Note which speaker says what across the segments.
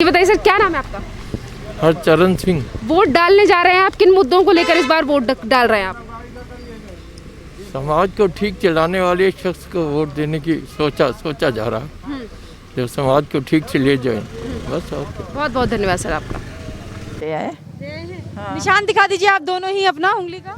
Speaker 1: बताइए सर, क्या नाम है आपका?
Speaker 2: हरचरण सिंह।
Speaker 1: वोट डालने जा रहे हैं आप, किन मुद्दों को लेकर इस बार वोट डाल रहे हैं आप?
Speaker 2: समाज को ठीक चलाने वाले शख्स को वोट देने की सोचा जा रहा है, जो समाज को ठीक से ले जाए, बस। और
Speaker 1: बहुत बहुत धन्यवाद सर आपका।
Speaker 3: हाँ।
Speaker 1: निशान दिखा दीजिए आप दोनों ही अपना उंगली का।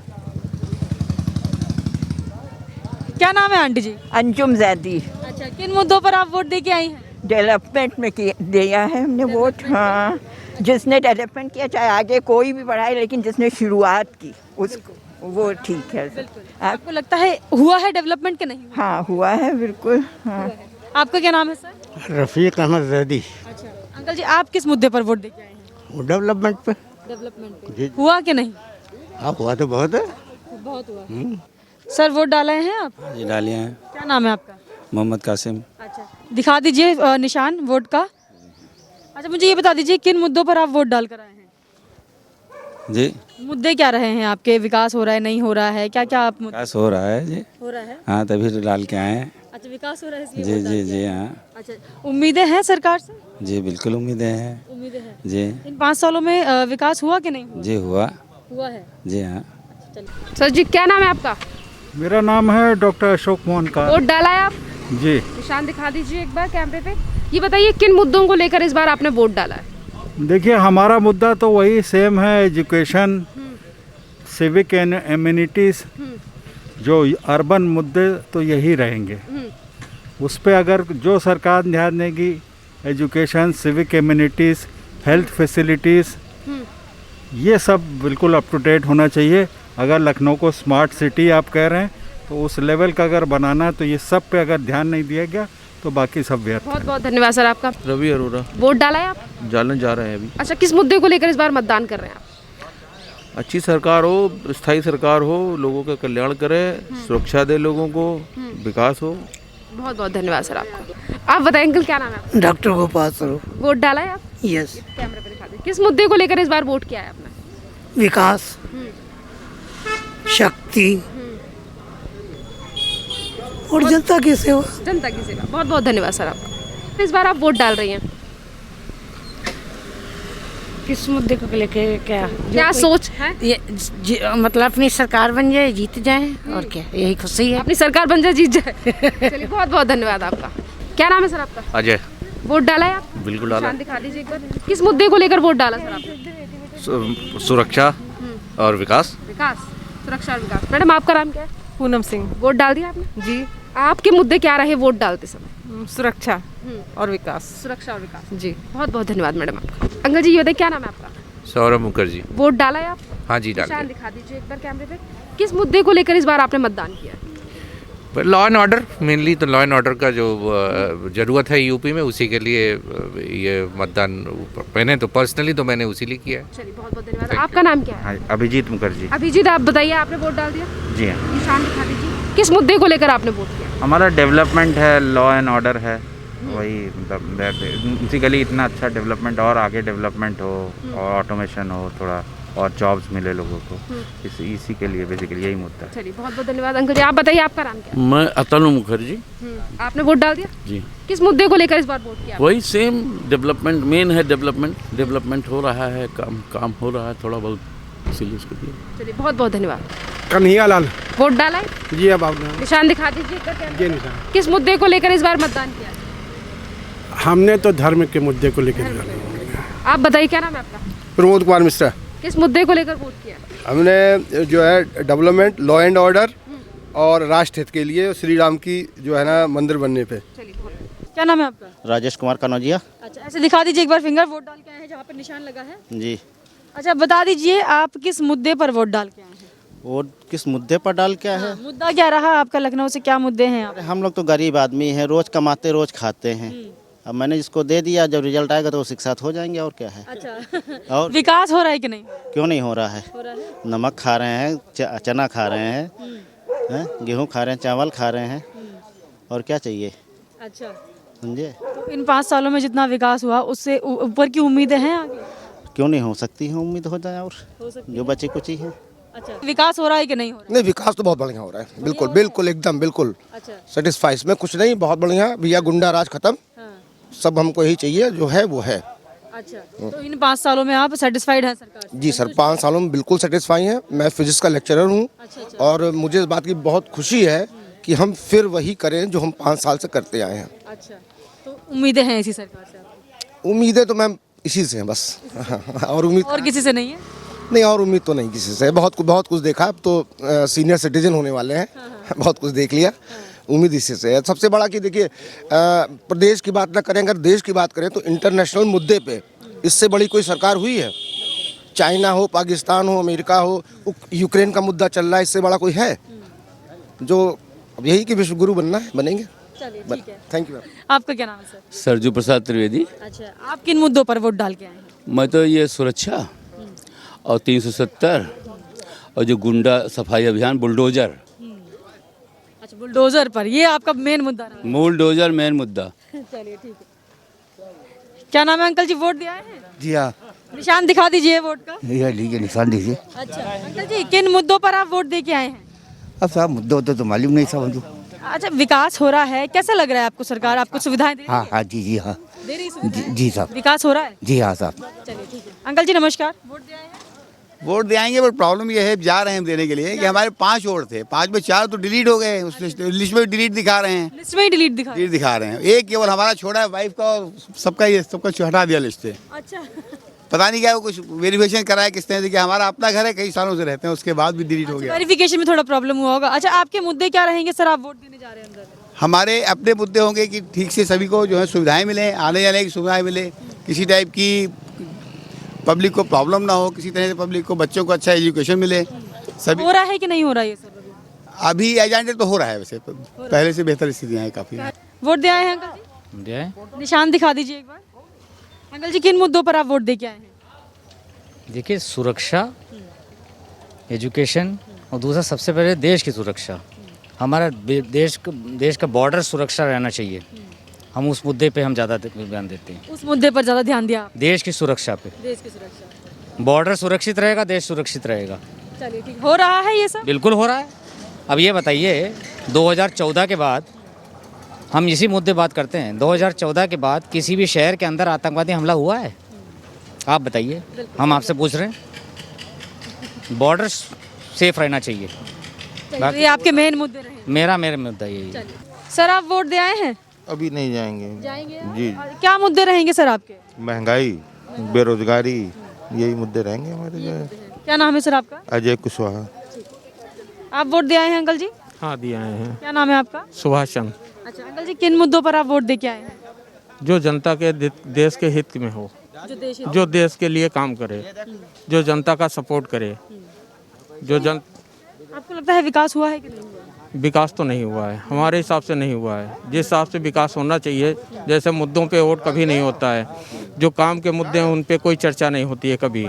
Speaker 1: क्या नाम है आंटी जी?
Speaker 3: अंजुम जैदी।
Speaker 1: अच्छा, किन मुद्दों पर आप वोट दे के आई हैं?
Speaker 3: डेवलपमेंट में दिया है हमने वोट। हाँ, जिसने डेवलपमेंट किया, चाहे आगे कोई भी बढ़ाए, लेकिन जिसने शुरुआत की उसको वो ठीक है।
Speaker 1: आपको लगता है हुआ है डेवलपमेंट के नहीं?
Speaker 3: हाँ, हुआ है बिल्कुल। हाँ।
Speaker 1: आपका क्या नाम है सर?
Speaker 4: रफ़ीक अहमद जैदी।
Speaker 1: अच्छा अंकल जी, आप किस मुद्दे पर वोट दे के आए हैं?
Speaker 4: डेवलपमेंट पे।
Speaker 1: डेवलपमेंट
Speaker 4: जी।
Speaker 1: पे हुआ कि नहीं?
Speaker 4: हाँ, हुआ तो बहुत है।
Speaker 1: बहुत हुआ। सर वोट डाले हैं आप?
Speaker 5: जी डालिए हैं।
Speaker 1: क्या नाम है आपका?
Speaker 5: मोहम्मद कासिम।
Speaker 1: अच्छा, दिखा दीजिए निशान वोट का। अच्छा, मुझे ये बता दीजिए किन मुद्दों पर आप वोट डाल कर आए हैं?
Speaker 5: जी
Speaker 1: मुद्दे क्या रहे हैं आपके? विकास हो रहा है, नहीं हो रहा है, क्या क्या आप
Speaker 5: विकास हो रहा है जी।
Speaker 1: हो रहा है?
Speaker 5: हाँ, तभी तो डाल के आए हैं।
Speaker 1: अच्छा, विकास हो रहा है इसलिए
Speaker 5: जी
Speaker 1: वोट डाल
Speaker 5: जी
Speaker 1: के
Speaker 5: जी
Speaker 1: आए हैं।
Speaker 5: हाँ
Speaker 1: अच्छा, उम्मीदें हैं सरकार से?
Speaker 5: जी, बिल्कुल उम्मीदें हैं।
Speaker 1: उम्मीदें हैं।
Speaker 5: जी
Speaker 1: इन 5 सालों में विकास हुआ कि नहीं हुआ?
Speaker 5: जी हुआ।
Speaker 1: हुआ है।
Speaker 5: जी हाँ।
Speaker 1: सर जी, क्या नाम है आपका?
Speaker 4: मेरा नाम है डॉक्टर अशोक मोहन का।
Speaker 1: वोट डाला है आप?
Speaker 4: जी।
Speaker 1: निशान दिखा दीजिए एक बार कैमरे पे। ये बताइए किन मुद्दों को लेकर इस बार आपने वोट डाला है?
Speaker 4: देखिए, हमारा मुद्दा तो वही सेम है, एजुकेशन, सिविक एंड एम्यूनिटीज़, जो अर्बन मुद्दे तो यही रहेंगे। उस पर अगर जो सरकार ध्यान देगी, education, civic amenities, health facilities, ये सब बिल्कुल अप टू डेट होना चाहिए। अगर लखनऊ को स्मार्ट सिटी आप कह रहे हैं, तो उस लेवल का अगर बनाना है, तो ये सब पे अगर ध्यान नहीं दिया गया तो बाकी सब व्यर्थ है।
Speaker 1: बहुत बहुत धन्यवाद सर आपका।
Speaker 2: रवि अरोड़ा।
Speaker 1: वोट डाला है आप?
Speaker 2: डालने जा रहे हैं अभी।
Speaker 1: अच्छा, किस मुद्दे को लेकर इस बार मतदान कर रहे हैं आप?
Speaker 2: अच्छी सरकार हो, स्थायी सरकार हो, लोगों का कल्याण करे, सुरक्षा दे लोगों को, विकास हो।
Speaker 1: बहुत बहुत धन्यवाद सर आपका। आप बताएं अंकल, क्या नाम है आपका?
Speaker 6: डॉक्टर गोपाल स्वरूप।
Speaker 1: वोट डाला है आप?
Speaker 6: यस।
Speaker 1: कैमरे पे दिखा दीजिए। किस मुद्दे को लेकर इस बार वोट किया है आपने?
Speaker 6: विकास, शक्ति और जनता की सेवा।
Speaker 1: जनता की सेवा। बहुत बहुत धन्यवाद सर आपका। इस बार आप वोट डाल रही हैं,
Speaker 7: किस मुद्दे को लेके
Speaker 1: क्या सोच है?
Speaker 7: मतलब अपनी सरकार बन जाए, जीत जाए, और क्या, यही खुशी है।
Speaker 1: अपनी सरकार बन जाए, जीत जाए। चलिए, बहुत बहुत धन्यवाद आपका। क्या नाम है सर आपका?
Speaker 2: अजय।
Speaker 1: वोट डाला है आप?
Speaker 2: बिल्कुल डाला।
Speaker 1: निशान दिखा दीजिए एक बार। किस मुद्दे को लेकर वोट डाला सर आपने?
Speaker 2: सुरक्षा और विकास।
Speaker 1: विकास, सुरक्षा और विकास। मैडम, आपका नाम क्या है?
Speaker 8: पूनम सिंह।
Speaker 1: वोट डाल दिया आपने?
Speaker 8: जी।
Speaker 1: आपके मुद्दे क्या रहे वोट डालते समय?
Speaker 8: सुरक्षा और विकास।
Speaker 1: सुरक्षा और विकास।
Speaker 8: जी।
Speaker 1: बहुत बहुत धन्यवाद मैडम आपका। अंकल जी, ये बताइए क्या नाम है आपका?
Speaker 2: सौरभ मुखर्जी।
Speaker 1: वोट डाला है आप?
Speaker 2: हाँ जी,
Speaker 1: निशान दिखा दीजिए एक बार कैमरे पे। किस मुद्दे को लेकर इस बार आपने मतदान किया?
Speaker 2: लॉ एंड ऑर्डर, मेनली तो लॉ एंड ऑर्डर का जो ज़रूरत है यूपी में, उसी के लिए ये मतदान। मैंने तो पर्सनली तो मैंने उसी लिए किया है।
Speaker 1: चलिए, बहुत बहुत धन्यवाद। आपका नाम क्या है?
Speaker 4: अभिजीत मुखर्जी।
Speaker 1: अभिजीत, आप बताइए, आपने वोट डाल दिया?
Speaker 4: जी हाँ।
Speaker 1: निशान दिखा दीजिए। किस मुद्दे को लेकर आपने वोट किया?
Speaker 9: हमारा डेवलपमेंट है, लॉ एंड ऑर्डर है, वही मतलब बेसिकली इतना अच्छा डेवलपमेंट और आगे डेवलपमेंट हो और ऑटोमेशन हो थोड़ा, और जॉब्स मिले लोगों को, इसी के लिए बेसिकली यही मुद्दा है।
Speaker 1: चलिए, बहुत बहुत धन्यवाद अंकल जी। आप बताइए, आपका नाम क्या
Speaker 10: मैं अतनु मुखर्जी।
Speaker 1: है? आपने वोट डाल दिया?
Speaker 10: जी।
Speaker 1: किस मुद्दे को लेकर इस बार वोट किया?
Speaker 10: वही सेम डेवलपमेंट मेन है। डेवलपमेंट हो रहा है, काम हो रहा है थोड़ा बहुत, इसीलिए उसको दिया।
Speaker 1: चलिए, बहुत बहुत धन्यवाद।
Speaker 4: कन्हैया लाल।
Speaker 1: वोट डाला है?
Speaker 4: जी। अब आपने
Speaker 1: निशान दिखा दीजिए एक बार कैमरे पे।
Speaker 4: निशान।
Speaker 1: किस मुद्दे को लेकर इस बार मतदान किया?
Speaker 4: हमने तो धर्म के मुद्दे को लेकर।
Speaker 1: आप बताइए, क्या नाम है आपका?
Speaker 4: प्रमोद कुमार मिश्रा।
Speaker 1: किस मुद्दे को लेकर वोट किया?
Speaker 11: हमने जो है डेवलपमेंट, लॉ एंड ऑर्डर और राष्ट्र हित के लिए, श्री राम की जो है ना मंदिर बनने पे।
Speaker 1: क्या नाम है आपका?
Speaker 5: राजेश कुमार कनौजिया।
Speaker 1: अच्छा, ऐसे दिखा दीजिए एक बार फिंगर। वोट डाल के आए हैं जहाँ पर निशान लगा है?
Speaker 5: जी।
Speaker 1: अच्छा, बता दीजिए आप किस मुद्दे पर वोट डाल के आए हैं?
Speaker 5: वोट किस मुद्दे पर डाल के आए हैं?
Speaker 1: मुद्दा क्या रहा आपका? लखनऊ से क्या मुद्दे हैं आप?
Speaker 5: हम लोग तो गरीब आदमी हैं, रोज कमाते रोज खाते हैं। अब मैंने इसको दे दिया, जब रिजल्ट आएगा तो वो शिक्षात हो जाएंगे, और क्या है।
Speaker 1: अच्छा।
Speaker 5: और
Speaker 1: विकास हो रहा है कि नहीं?
Speaker 5: क्यों नहीं हो रहा है?
Speaker 1: हो रहा है।
Speaker 5: नमक खा रहे हैं, चना खा रहे हैं, गेहूँ खा रहे हैं, चावल खा रहे हैं, और क्या चाहिए।
Speaker 1: अच्छा,
Speaker 5: समझे।
Speaker 1: तो इन 5 सालों में जितना विकास हुआ, उससे ऊपर की उम्मीदें हैं आगे?
Speaker 5: क्यों नहीं हो सकती है, उम्मीद हो जाए, और
Speaker 1: हो सकती
Speaker 5: जो बची कुछ ही है।
Speaker 1: अच्छा, विकास हो रहा है कि नहीं हो रहा?
Speaker 11: नहीं, विकास तो बहुत बढ़िया हो रहा है, बिल्कुल बिल्कुल एकदम बिल्कुल।
Speaker 1: अच्छा।
Speaker 11: सेटिस्फाई, इसमें कुछ नहीं, बहुत बढ़िया भैया। गुंडा राज खत्म, सब हमको यही चाहिए, जो है वो है।
Speaker 1: अच्छा, तो इन 5 सालों में आप सेटिस्फाइड हैं सरकार से?
Speaker 11: जी सर, 5 सालों में बिल्कुल सेटिस्फाई हैं। मैं फिजिक्स का लेक्चरर हूँ और मुझे इस बात की बहुत खुशी है कि हम फिर वही करें जो हम 5 साल से करते आए हैं।
Speaker 1: अच्छा, तो उम्मीदें हैं इसी सरकार से आपको?
Speaker 11: उम्मीदें तो मैम इसी से हैं बस। और उम्मीद
Speaker 1: और किसी से नहीं है?
Speaker 11: नहीं, और उम्मीद तो नहीं किसी से। बहुत कुछ देखा, अब तो सीनियर सिटीजन होने वाले हैं। बहुत कुछ देख लिया, उम्मीद इसी से है। सबसे बड़ा कि देखिए, प्रदेश की बात ना करें, अगर देश की बात करें तो इंटरनेशनल मुद्दे पे इससे बड़ी कोई सरकार हुई है? चाइना हो, पाकिस्तान हो, अमेरिका हो, यूक्रेन का मुद्दा चल रहा है, इससे बड़ा कोई है? जो अब यही कि विश्व गुरु बनना है, बनेंगे।
Speaker 1: चलिए ठीक है।
Speaker 11: Thank you.
Speaker 1: आपका क्या नाम है सर?
Speaker 10: सरजू प्रसाद त्रिवेदी।
Speaker 1: अच्छा, आप किन मुद्दों पर वोट डाल के आए हैं?
Speaker 10: मैं तो ये सुरक्षा और 370 और जो गुंडा सफाई अभियान, बुलडोजर।
Speaker 1: अच्छा, बुलडोजर पर, ये आपका मेन मुद्दा रहा?
Speaker 10: बुलडोजर मेन मुद्दा।
Speaker 1: चलिए ठीक है। क्या नाम है अंकल जी, वोट दिया है?
Speaker 6: जी हाँ,
Speaker 1: निशान दिखा दीजिए वोट का।
Speaker 6: ये लीजिए निशान दीजिए।
Speaker 1: अच्छा अंकल जी, किन मुद्दों पर आप वोट दे के आए हैं?
Speaker 6: अब साहब मुद्दे होते तो मालूम नहीं साहब मुझे।
Speaker 1: अच्छा, विकास हो रहा है, कैसा लग रहा है आपको? सरकार आपको सुविधाएं दे रही
Speaker 6: हाँ
Speaker 1: है?
Speaker 6: हाँ जी हाँ
Speaker 1: दे रही सुविधाएं?
Speaker 6: जी साहब,
Speaker 1: विकास हो रहा है?
Speaker 6: जी हाँ साहब।
Speaker 1: चलिए ठीक है। अंकल जी नमस्कार, वोट दे आए हैं?
Speaker 12: वोट दे आएंगे, पर प्रॉब्लम ये है, जा रहे हैं हम देने के लिए कि हमारे 5 वोट थे, 5 में 4 तो डिलीट हो गए, उस लिस्ट में डिलीट दिखा रहे हैं।
Speaker 1: लिस्ट में ही डिलीट दिखा?
Speaker 12: डिलीट दिखा रहे हैं, एक केवल हमारा छोड़ा है, वाइफ का, और सबका ये सबका हटा दिया लिस्ट से।
Speaker 1: अच्छा,
Speaker 12: पता नहीं क्या वो कुछ वेरिफिकेशन कराया किस तरह से, कि हमारा अपना घर है, कई सालों से रहते हैं, उसके बाद भी डिलीट हो गया।
Speaker 1: वेरिफिकेशन में थोड़ा प्रॉब्लम हुआ होगा। अच्छा, आपके मुद्दे क्या रहेंगे सर, आप वोट देने जा रहे हैं अंदर?
Speaker 12: हमारे अपने मुद्दे होंगे कि ठीक से सभी को जो है सुविधाएं मिले, आने जाने की सुविधाएं मिले, किसी टाइप की पब्लिक को प्रॉब्लम ना हो, किसी तरह से पब्लिक को, बच्चों को अच्छा एजुकेशन मिले। सभी
Speaker 1: हो रहा है कि नहीं हो रहा है ये सर?
Speaker 12: अभी एजेंडे तो हो रहा है, वैसे पहले से बेहतर स्थितियाँ हैं काफ़ी।
Speaker 1: वोट दे आए हैं अंकल जी? निशान दिखा दीजिए एक बार। अंकल जी, किन मुद्दों पर आप वोट दे के आए हैं?
Speaker 13: देखिए, सुरक्षा, एजुकेशन और दूसरा सबसे पहले देश की सुरक्षा। हमारा देश का बॉर्डर सुरक्षा रहना चाहिए। हम उस मुद्दे पे हम ज़्यादा ध्यान देते हैं।
Speaker 1: उस मुद्दे पर ज़्यादा ध्यान दिया?
Speaker 13: देश की सुरक्षा पे।
Speaker 1: देश की सुरक्षा।
Speaker 13: बॉर्डर सुरक्षित रहेगा, देश सुरक्षित रहेगा।
Speaker 1: चलिए ठीक, हो रहा है ये सब?
Speaker 13: बिल्कुल हो रहा है। अब ये बताइए, 2014 के बाद हम इसी मुद्दे बात करते हैं, 2014 के बाद किसी भी शहर के अंदर आतंकवादी हमला हुआ है? आप बताइए, हम आपसे पूछ रहे हैं। बॉर्डर सेफ रहना चाहिए।
Speaker 1: तो ये आपके मेन मुद्दे रहे?
Speaker 13: मेरा मुद्दा यही है।
Speaker 1: सर, आप वोट दे आए हैं?
Speaker 14: अभी नहीं जाएंगे।
Speaker 1: जाएंगे
Speaker 14: जी।
Speaker 1: क्या मुद्दे रहेंगे सर आपके?
Speaker 14: महंगाई, बेरोजगारी, यही मुद्दे रहेंगे हमारे जो है।
Speaker 1: क्या नाम है सर आपका?
Speaker 14: अजय कुशवाहा।
Speaker 1: आप वोट दे आए हैं अंकल जी?
Speaker 15: हाँ, दिए आए हैं।
Speaker 1: क्या नाम है आपका?
Speaker 15: सुभाष चंद्र।
Speaker 1: अच्छा अंकल जी, किन मुद्दों पर आप वोट दे के आए हैं?
Speaker 15: जो जनता के देश के हित में हो, जो देश के लिए काम करे, जो जनता का सपोर्ट करे,
Speaker 1: आपको लगता है विकास हुआ है कि नहीं हुआ?
Speaker 15: विकास तो नहीं हुआ है, हमारे हिसाब से नहीं हुआ है। जिस हिसाब से विकास होना चाहिए, जैसे मुद्दों पे वोट कभी नहीं होता है, जो काम के मुद्दे हैं उन पे कोई चर्चा नहीं होती है कभी,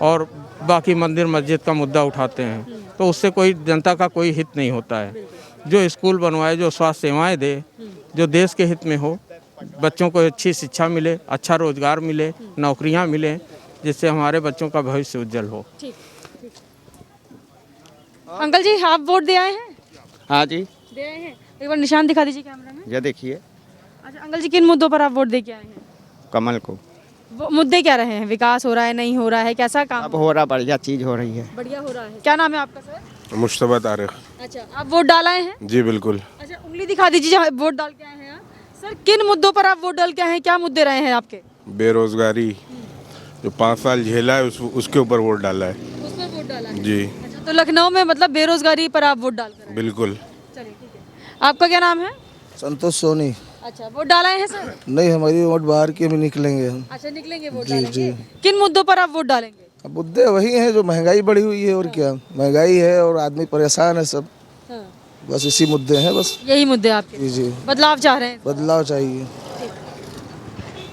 Speaker 15: और बाकी मंदिर मस्जिद का मुद्दा उठाते हैं, तो उससे कोई जनता का कोई हित नहीं होता है। जो स्कूल बनवाए, जो स्वास्थ्य सेवाएं दे, जो देश के हित में हो, बच्चों को अच्छी शिक्षा मिले, अच्छा रोजगार मिले, नौकरियां मिले, जिससे हमारे बच्चों का भविष्य उज्जवल हो।
Speaker 1: अंकल जी, आप वोट दे आए हैं?
Speaker 16: हाँ जी,
Speaker 1: दे आए हैं। एक बार निशान दिखा दीजिए कैमरा में।
Speaker 16: ये देखिए।
Speaker 1: अच्छा अंकल जी, किन मुद्दों पर आप वोट दे के आए हैं?
Speaker 16: कमल को।
Speaker 1: वो मुद्दे क्या रहे हैं? विकास हो रहा है, नहीं हो रहा है, कैसा काम?
Speaker 16: अब हो रहा, बढ़िया चीज़ हो रही है।
Speaker 1: बढ़िया हो रहा है। क्या नाम है आपका सर?
Speaker 17: मुश्तबा तारिक।
Speaker 1: अच्छा, आप वोट डालाए हैं?
Speaker 17: जी बिल्कुल।
Speaker 1: अच्छा, उंगली दिखा दीजिए जहाँ वोट डाल के आए हैं आप। सर, किन मुद्दों पर आप वोट डाल के आए हैं? क्या मुद्दे रहे हैं आपके?
Speaker 17: बेरोजगारी, जो 5 साल झेला है उसके ऊपर वोट डाला है।
Speaker 1: उस पर वोट डाला है?
Speaker 17: जी।
Speaker 1: अच्छा, तो लखनऊ में मतलब बेरोजगारी पर आप वोट डाल कर?
Speaker 17: बिल्कुल।
Speaker 1: चलिए ठीक है। आपका क्या नाम है?
Speaker 6: संतोष सोनी।
Speaker 1: अच्छा, वोट डालाए हैं सर?
Speaker 6: नहीं, हमारी वोट बाहर के में निकलेंगे हम।
Speaker 1: अच्छा, निकलेंगे वोट
Speaker 6: जी
Speaker 1: डालेंगे।
Speaker 6: जी।
Speaker 1: किन मुद्दों पर आप वोट डालेंगे?
Speaker 6: अब मुद्दे वही हैं जो महंगाई बढ़ी हुई है, और क्या महंगाई है और आदमी परेशान है सब।
Speaker 1: हाँ।
Speaker 6: बस इसी मुद्दे हैं, बस
Speaker 1: यही मुद्दे आपके?
Speaker 6: जी जी।
Speaker 1: बदलाव चाह रहे हैं?
Speaker 6: बदलाव चाहिए।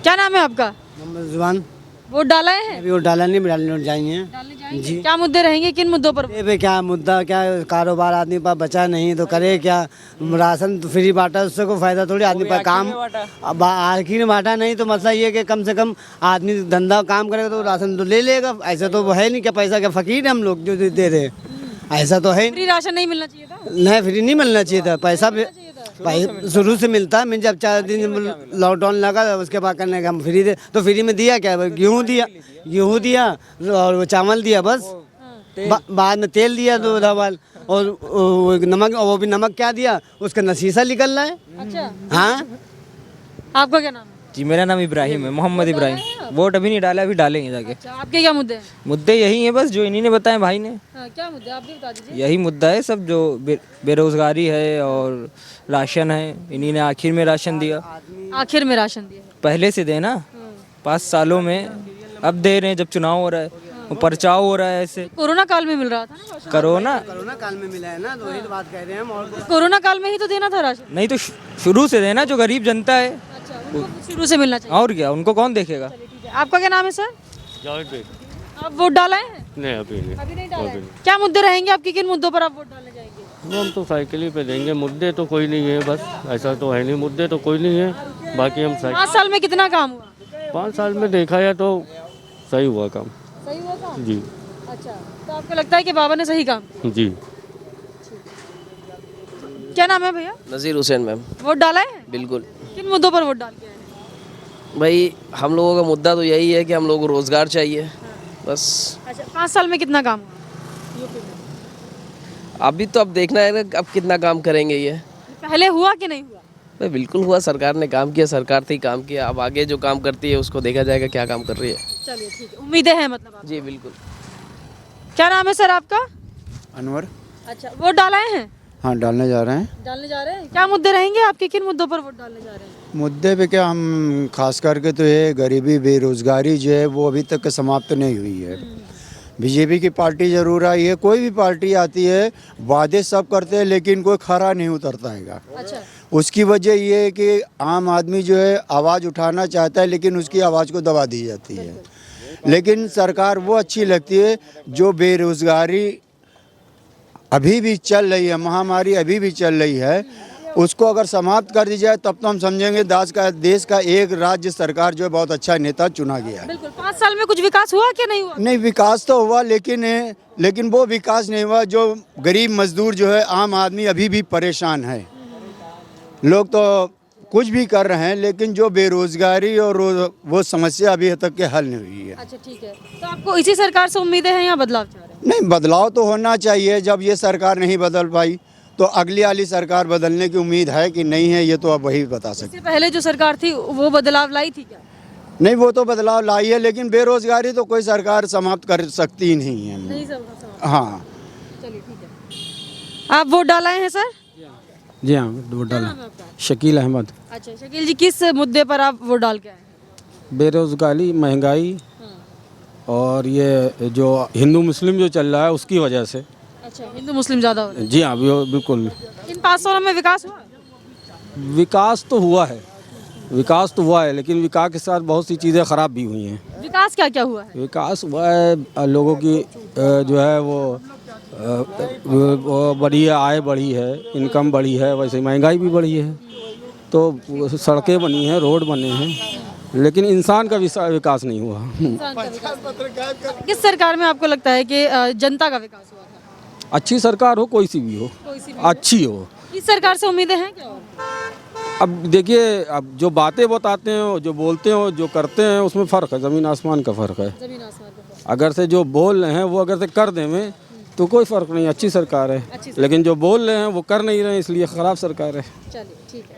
Speaker 1: क्या नाम है आपका?
Speaker 18: जुबान।
Speaker 1: वोट डालाए हैं?
Speaker 18: अभी वोट डाला नहीं, डालने जाएंगे।
Speaker 1: जी। क्या मुद्दे रहेंगे, किन मुद्दों पर?
Speaker 18: क्या मुद्दा, क्या कारोबार आदमी पास बचा नहीं तो करे क्या? राशन तो फ्री बांटा, उससे कोई फायदा थोड़ी, आदमी पास काम अब आखिर में बांटा नहीं, तो मसला ये कि कम से कम आदमी धंधा काम करेगा तो राशन तो ले लेगा। ऐसा तो है नहीं, क्या पैसा क्या फकीर है हम लोग जो दे रहे, ऐसा तो है।
Speaker 1: फ्री राशन नहीं मिलना चाहिए था?
Speaker 18: नहीं, फ्री नहीं मिलना चाहिए था, पैसा भाई शुरू से मिलता है। मैं जब 4 दिन लॉकडाउन लगा उसके बाद करने का हम फ्री दे, तो फ्री में दिया क्या, गेहूँ दिया और वो चावल दिया बस। बाद में तेल दिया 2 डबल और नमक, वो भी नमक क्या दिया, उसका नसीसा निकल रहा है।
Speaker 1: अच्छा,
Speaker 18: हाँ।
Speaker 1: आपका क्या नाम है?
Speaker 19: जी मेरा नाम इब्राहिम है, मोहम्मद इब्राहिम। वोट अभी नहीं डाला, अभी डालेंगे जाके।
Speaker 1: अच्छा, आपके क्या मुद्दे हैं?
Speaker 19: मुद्दे यही हैं बस जो इन्हीं ने बताए भाई ने।
Speaker 1: हाँ, क्या मुद्दे आप भी बता दीजिए।
Speaker 19: यही मुद्दा है सब, जो बेरोजगारी है और राशन है, इन्हीं ने आखिर में राशन दिया।
Speaker 1: आखिर में राशन दिया?
Speaker 19: पहले से देना 5 सालों में, अब दे रहे हैं जब चुनाव हो रहा है, वो पर्चाव हो रहा है ऐसे।
Speaker 1: कोरोना काल में मिल रहा था ना?
Speaker 19: कोरोना
Speaker 18: काल में मिला है ना, तो वही तो बात कह रहे हैं हम। और
Speaker 1: कोरोना काल में ही तो देना था राशन।
Speaker 19: नहीं तो शुरू से देना, जो गरीब जनता है
Speaker 1: शुरू से मिलना चाहिए।
Speaker 19: और क्या, उनको कौन देखेगा।
Speaker 1: आपका क्या नाम है सर?
Speaker 20: जावेद बेग।
Speaker 1: आप वोट डाला है?
Speaker 20: नहीं, अभी नहीं
Speaker 1: डाला है। क्या मुद्दे रहेंगे आपके, किन मुद्दों पर आप वोट डालने जाएंगे?
Speaker 20: वो हम तो साइकिल ही पे देंगे, मुद्दे तो कोई नहीं है, बस ऐसा तो है नहीं, मुद्दे तो कोई नहीं है। बाकी हम
Speaker 1: 5 साल में कितना काम हुआ?
Speaker 20: 5 साल में देखा जाए तो सही हुआ काम।
Speaker 1: सही हुआ काम?
Speaker 20: जी।
Speaker 1: अच्छा, तो आपको लगता है कि बाबा ने सही काम?
Speaker 20: जी।
Speaker 1: क्या नाम है भैया?
Speaker 21: नज़ीर हुसैन मैम।
Speaker 1: वोट डाला है?
Speaker 21: बिल्कुल।
Speaker 1: किन मुद्दों पर वोट डाल के आए?
Speaker 21: भाई हम लोगों का मुद्दा तो यही है कि हम लोगों को रोज़गार चाहिए बस।
Speaker 1: अच्छा, 5 साल में कितना काम हुआ यूपी में?
Speaker 21: अभी तो अब देखना है ना, अब कितना काम करेंगे ये।
Speaker 1: पहले हुआ कि नहीं हुआ?
Speaker 21: भाई बिल्कुल हुआ, सरकार ने काम किया, सरकार थी काम किया। अब आगे जो काम करती है उसको देखा जाएगा क्या काम कर रही है।
Speaker 1: चलिए ठीक है, उम्मीदें हैं मतलब आप?
Speaker 21: जी बिल्कुल।
Speaker 1: क्या नाम है सर आपका?
Speaker 22: अनवर।
Speaker 1: अच्छा, वोट डाले हैं?
Speaker 22: हाँ, डालने जा रहे हैं।
Speaker 1: डालने जा रहे हैं। क्या मुद्दे रहेंगे आपके, किन मुद्दों पर वोट डालने जा रहे हैं?
Speaker 22: मुद्दे पे क्या, हम खास करके तो ये गरीबी बेरोजगारी जो है वो अभी तक समाप्त नहीं हुई है। बीजेपी की पार्टी जरूर आई है, कोई भी पार्टी आती है वादे सब करते हैं लेकिन कोई खरा नहीं उतरता है।
Speaker 1: अच्छा।
Speaker 22: उसकी वजह ये है कि आम आदमी जो है आवाज़ उठाना चाहता है लेकिन उसकी आवाज़ को दबा दी जाती है। लेकिन सरकार वो अच्छी लगती है जो बेरोजगारी अभी भी चल रही है, महामारी अभी भी चल रही है, उसको अगर समाप्त कर दी जाए तब तो हम समझेंगे देश का एक राज्य सरकार जो है बहुत अच्छा नेता चुना गया है।
Speaker 1: बिल्कुल। 5 साल में कुछ विकास हुआ क्या नहीं हुआ?
Speaker 22: नहीं, विकास तो हुआ लेकिन वो विकास नहीं हुआ जो गरीब मजदूर जो है, आम आदमी अभी भी परेशान है। लोग तो कुछ भी कर रहे हैं लेकिन जो बेरोजगारी और वो समस्या अभी तक के हल नहीं हुई है।
Speaker 1: अच्छा ठीक है, तो आपको इसी सरकार से उम्मीदें हैं या बदलाव चाह रहे हैं?
Speaker 22: नहीं, बदलाव तो होना चाहिए। जब ये सरकार नहीं बदल पाई तो अगली वाली सरकार बदलने की उम्मीद है कि नहीं है, ये तो अब वही बता सकते।
Speaker 1: इससे पहले जो सरकार थी वो बदलाव लाई थी क्या?
Speaker 22: नहीं, वो तो बदलाव लाई है लेकिन बेरोजगारी तो कोई सरकार समाप्त कर सकती ही नहीं है।
Speaker 1: नहीं समाप्त।
Speaker 22: हाँ।
Speaker 1: चलिए ठीक है। आप वोट डालाए हैं सर?
Speaker 22: जी हाँ, वोट डाला। शकील अहमद।
Speaker 1: अच्छा शकील जी, किस मुद्दे पर आप वोट डाल के आए?
Speaker 22: बेरोजगारी, महंगाई और ये जो हिंदू मुस्लिम जो चल रहा है उसकी वजह से।
Speaker 1: अच्छा, हिंदू मुस्लिम ज़्यादा हो रहा है?
Speaker 22: जी हाँ, बिल्कुल।
Speaker 1: इन 5 सालों में विकास हुआ?
Speaker 22: विकास तो हुआ है लेकिन विकास के साथ बहुत सी चीज़ें ख़राब भी हुई हैं।
Speaker 1: विकास क्या क्या हुआ है?
Speaker 22: विकास हुआ है, लोगों की जो है वो बढ़ी है, आय बढ़ी है, इनकम बढ़ी है, वैसे महंगाई भी बढ़ी है। तो सड़कें बनी हैं, रोड बने हैं, लेकिन इंसान का विकास नहीं हुआ।
Speaker 1: किस सरकार में आपको लगता है कि जनता का विकास हुआ था?
Speaker 22: अच्छी सरकार हो, कोई सी भी हो, अच्छी हो।
Speaker 1: इस सरकार से उम्मीदें हैं क्या?
Speaker 22: अब देखिए, अब जो बातें बताते हैं, जो बोलते हैं, जो करते हैं, उसमें फ़र्क है, ज़मीन आसमान का फ़र्क है।
Speaker 1: ज़मीन आसमान का फ़र्क।
Speaker 22: अगर से जो बोल रहे हैं वो अगर से कर दें तो कोई फ़र्क नहीं, अच्छी सरकार है। लेकिन जो बोल रहे हैं वो कर नहीं रहे हैं, इसलिए ख़राब सरकार है।
Speaker 1: चलिए ठीक है।